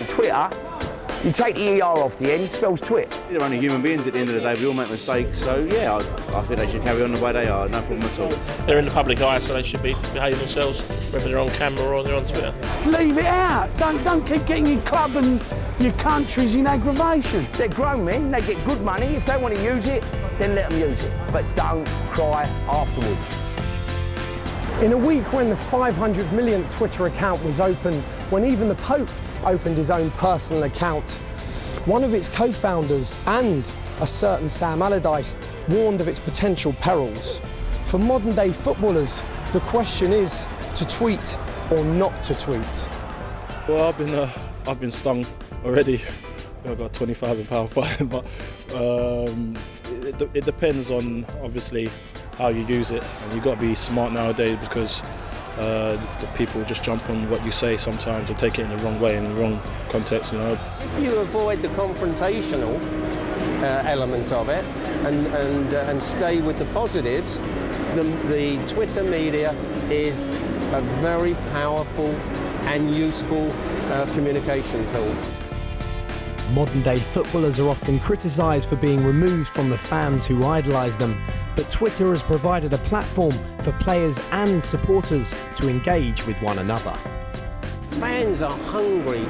Twitter, you take the ER off the end, spells twit. They're only human beings at the end of the day, we all make mistakes, so yeah, I think they should carry on the way they are, no problem at all. They're in the public eye, so they should be behaving themselves, whether they're on camera or they're on Twitter. Leave it out. Don't keep getting your club and your countries in aggravation. They're grown men, they get good money. If they want to use it, then let them use it. But don't cry afterwards. In a week when the 500 millionth Twitter account was opened, when even the Pope opened his own personal account, one of its co-founders and a certain Sam Allardyce warned of its potential perils. For modern-day footballers, the question is to tweet or not to tweet. Well, I've been stung already. I've got a £20,000 fine, but it depends on obviously how you use it, and you've got to be smart nowadays because the people just jump on what you say sometimes and take it in the wrong way, in the wrong context, you know. If you avoid the confrontational element of it and stay with the positives, the Twitter media is a very powerful and useful communication tool. Modern-day footballers are often criticised for being removed from the fans who idolise them, but Twitter has provided a platform for players and supporters to engage with one another. Fans are hungry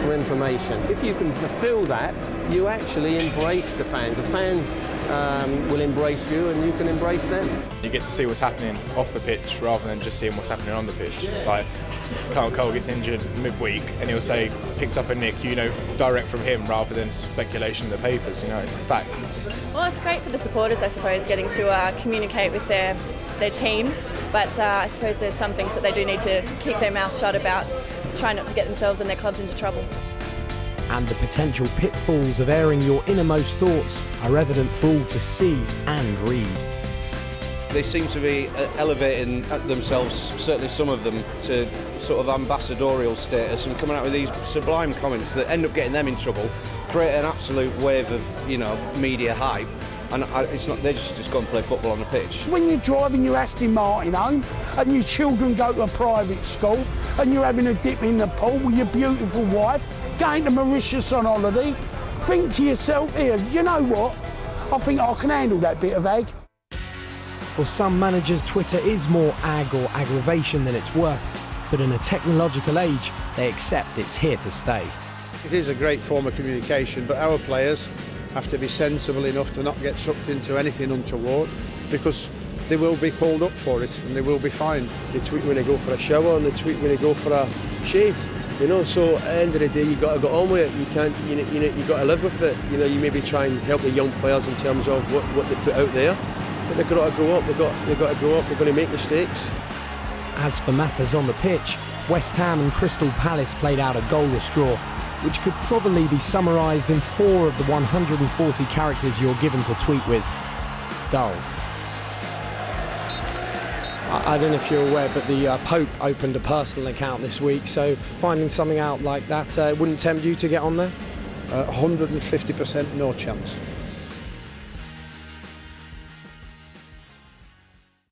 for information. If you can fulfil that, you actually embrace the fans. The fans will embrace you and you can embrace them. You get to see what's happening off the pitch rather than just seeing what's happening on the pitch. Like, Carl Cole gets injured midweek and he'll say, picked up a nick, you know, direct from him rather than speculation in the papers, you know, it's a fact. Well, it's great for the supporters, I suppose, getting to communicate with their team, but I suppose there's some things that they do need to keep their mouth shut about, try not to get themselves and their clubs into trouble. And the potential pitfalls of airing your innermost thoughts are evident for all to see and read. They seem to be elevating themselves, certainly some of them, to sort of ambassadorial status and coming out with these sublime comments that end up getting them in trouble, create an absolute wave of, you know, media hype, and it's not, they just go and play football on the pitch. When you're driving your Aston Martin home and your children go to a private school and you're having a dip in the pool with your beautiful wife, going to Mauritius on holiday, think to yourself, here, you know what, I think I can handle that bit of egg. For some managers, Twitter is more ag or aggravation than it's worth, but in a technological age, they accept it's here to stay. It is a great form of communication, but our players have to be sensible enough to not get sucked into anything untoward, because they will be pulled up for it and they will be fined. They tweet when they go for a shower and they tweet when they go for a shave. You know, so at the end of the day, you've got to get on with it. You can't, you've got to live with it. You know, you maybe try and help the young players in terms of what they put out there. But they've got to grow up, they've got to grow up, they're going to make mistakes. As for matters on the pitch, West Ham and Crystal Palace played out a goalless draw, which could probably be summarised in 4 of the 140 characters you're given to tweet with. Dull. I don't know if you're aware, but the Pope opened a personal account this week, so finding something out like that wouldn't tempt you to get on there? 150% no chance.